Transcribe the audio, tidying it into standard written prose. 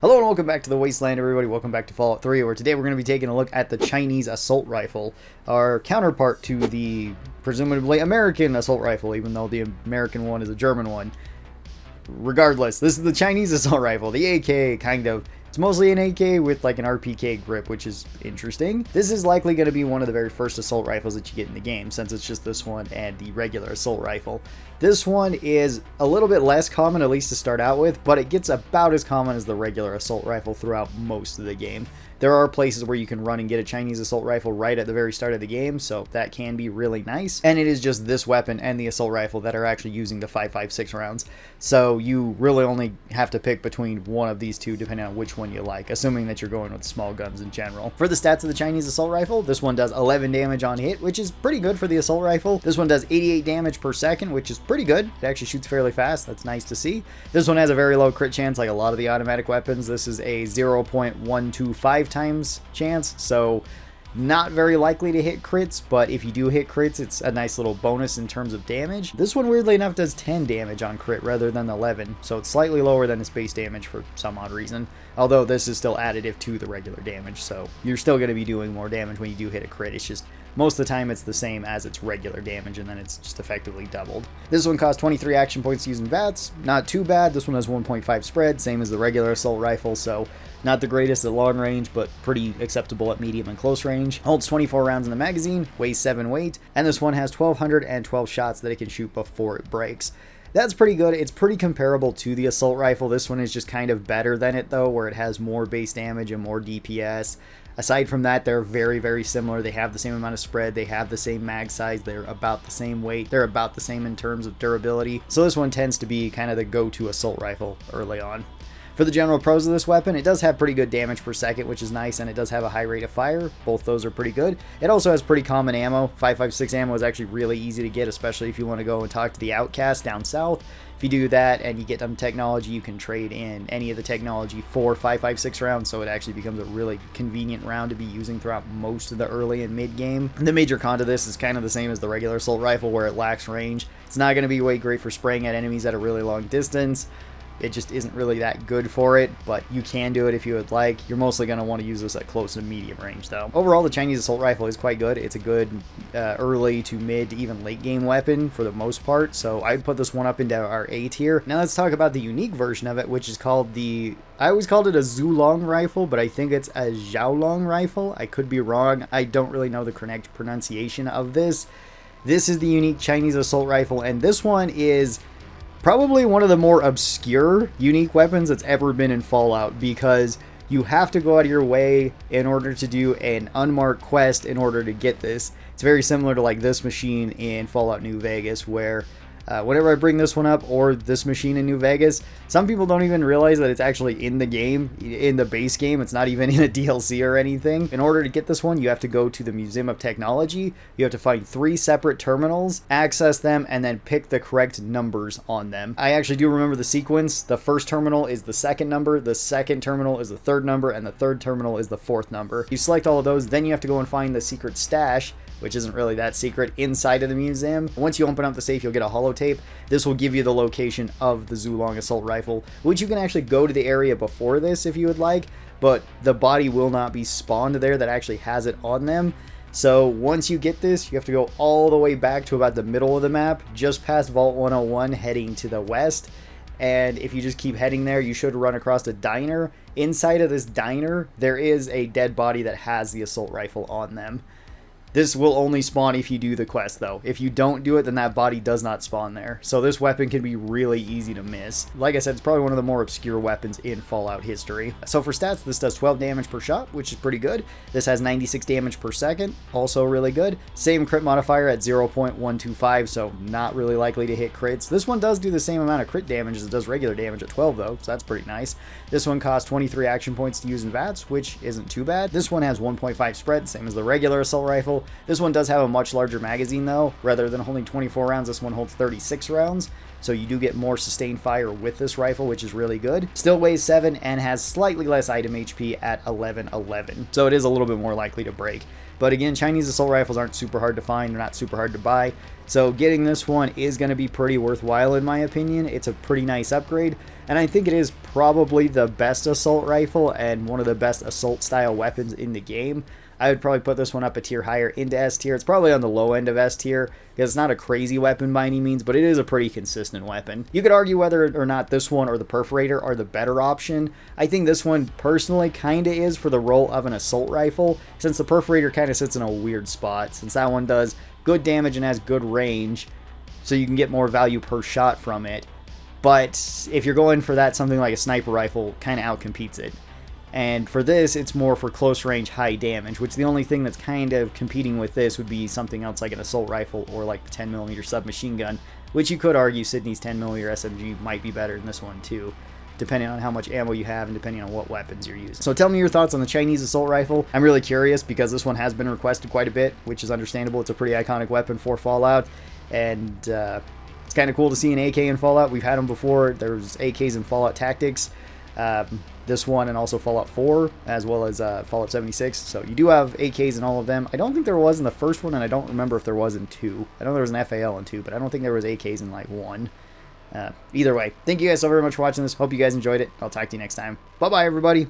Hello and welcome back to the Wasteland, everybody. Welcome back to Fallout 3, where today we're going to be taking a look at the Chinese assault rifle, our counterpart to the presumably American assault rifle, even though the American one is a German one. Regardless, this is the Chinese assault rifle, the AK, kind of. It's mostly an AK with like an RPK grip, which is interesting. This is likely going to be one of the very first assault rifles that you get in the game, since it's just this one and the regular assault rifle. This one is a little bit less common, at least to start out with, but it gets about as common as the regular assault rifle throughout most of the game. There are places where you can run and get a Chinese assault rifle right at the very start of the game, so that can be really nice. And it is just this weapon and the assault rifle that are actually using the 5.56 rounds. So you really only have to pick between one of these two depending on which one you like, assuming that you're going with small guns in general. For the stats of the Chinese assault rifle, this one does 11 damage on hit, which is pretty good for the assault rifle. This one does 88 damage per second, which is pretty good. It actually shoots fairly fast. That's nice to see. This one has a very low crit chance, like a lot of the automatic weapons. This is a 0.125 times chance, so not very likely to hit crits, but if you do hit crits, it's a nice little bonus in terms of damage. This one, weirdly enough, does 10 damage on crit rather than 11, so it's slightly lower than its base damage for some odd reason, although this is still additive to the regular damage, so you're still going to be doing more damage when you do hit a crit. It's just most of the time it's the same as its regular damage, and then it's just effectively doubled. This one costs 23 action points using VATS. Not too bad. This one has 1.5 spread, same as the regular assault rifle, so not the greatest at long range, but pretty acceptable at medium and close range. Holds 24 rounds in the magazine, weighs 7 weight, and this one has 1,212 shots that it can shoot before it breaks. That's pretty good. It's pretty comparable to the assault rifle. This one is just kind of better than it, though, where it has more base damage and more DPS. Aside from that, they're very, very similar. They have the same amount of spread. They have the same mag size. They're about the same weight. They're about the same in terms of durability. So this one tends to be kind of the go-to assault rifle early on. For the general pros of this weapon, it does have pretty good damage per second, which is nice, and it does have a high rate of fire. Both those are pretty good. It also has pretty common ammo. 5.56 ammo is actually really easy to get, especially if you want to go and talk to the outcast down south. If you do that and you get them technology, you can trade in any of the technology for 5.56 rounds, so it actually becomes a really convenient round to be using throughout most of the early and mid game. The major con to this is kind of the same as the regular assault rifle, where it lacks range. It's not going to be way great for spraying at enemies at a really long distance. It just isn't really that good for it, but you can do it if you would like. You're mostly going to want to use this at close to medium range, though. Overall, the Chinese assault rifle is quite good. It's a good early to mid to even late game weapon for the most part, so I'd put this one up into our A tier. Now let's talk about the unique version of it, which is called the... I always called it a Zulong rifle, but I think it's a Xiaolong rifle. I could be wrong. I don't really know the correct pronunciation of this. This is the unique Chinese assault rifle, and this one is probably one of the more obscure unique weapons that's ever been in Fallout, because you have to go out of your way in order to do an unmarked quest in order to get this. It's very similar to like this machine in Fallout New Vegas, where whenever I bring this one up, or this machine in New Vegas, some people don't even realize that it's actually in the game, in the base game. It's not even in a DLC or anything. In order to get this one, you have to go to the Museum of Technology. You have to find 3 separate terminals, access them, and then pick the correct numbers on them. I actually do remember the sequence. The first terminal is the second number, the second terminal is the third number, and the third terminal is the fourth number. You select all of those, then you have to go and find the secret stash, which isn't really that secret, inside of the museum. Once you open up the safe, you'll get a holotape. This will give you the location of the Zulong assault rifle, which you can actually go to the area before this if you would like, but the body will not be spawned there that actually has it on them. So once you get this, you have to go all the way back to about the middle of the map, just past Vault 101, heading to the west. And if you just keep heading there, you should run across a diner. Inside of this diner, there is a dead body that has the assault rifle on them. This will only spawn if you do the quest, though. If you don't do it, then that body does not spawn there. So this weapon can be really easy to miss. Like I said, it's probably one of the more obscure weapons in Fallout history. So for stats, this does 12 damage per shot, which is pretty good. This has 96 damage per second, also really good. Same crit modifier at 0.125, so not really likely to hit crits. This one does do the same amount of crit damage as it does regular damage at 12, though, so that's pretty nice. This one costs 23 action points to use in VATS, which isn't too bad. This one has 1.5 spread, same as the regular assault rifle. This one does have a much larger magazine, though. Rather than holding 24 rounds, this one holds 36 rounds, so you do get more sustained fire with this rifle, which is really good. Still weighs 7 and has slightly less item HP at 1111, so it is a little bit more likely to break. But again, Chinese assault rifles aren't super hard to find. They're not super hard to buy. So getting this one is going to be pretty worthwhile in my opinion. It's a pretty nice upgrade. And I think it is probably the best assault rifle and one of the best assault style weapons in the game. I would probably put this one up a tier higher into S tier. It's probably on the low end of S tier because it's not a crazy weapon by any means, but it is a pretty consistent weapon. You could argue whether or not this one or the Perforator are the better option. I think this one personally kind of is for the role of an assault rifle, since the Perforator kind of sits in a weird spot, since that one does good damage and has good range, so you can get more value per shot from it. But if you're going for that, something like a sniper rifle kind of outcompetes it. And for this, it's more for close range, high damage, which the only thing that's kind of competing with this would be something else like an assault rifle or like the 10mm submachine gun, which you could argue Sydney's 10mm SMG might be better than this one too, depending on how much ammo you have and depending on what weapons you're using. So tell me your thoughts on the Chinese assault rifle. I'm really curious because this one has been requested quite a bit, which is understandable. It's a pretty iconic weapon for Fallout, and it's kind of cool to see an AK in Fallout. We've had them before. There's AKs in Fallout Tactics. This one and also Fallout 4 as well as Fallout 76, so you do have AKs in all of them. I don't think there was in the first one, and I don't remember if there was in 2. I know there was an FAL in 2, but I don't think there was AKs in like 1. Either way, thank you guys so very much for watching this. Hope you guys enjoyed it. I'll talk to you next time. Bye bye everybody.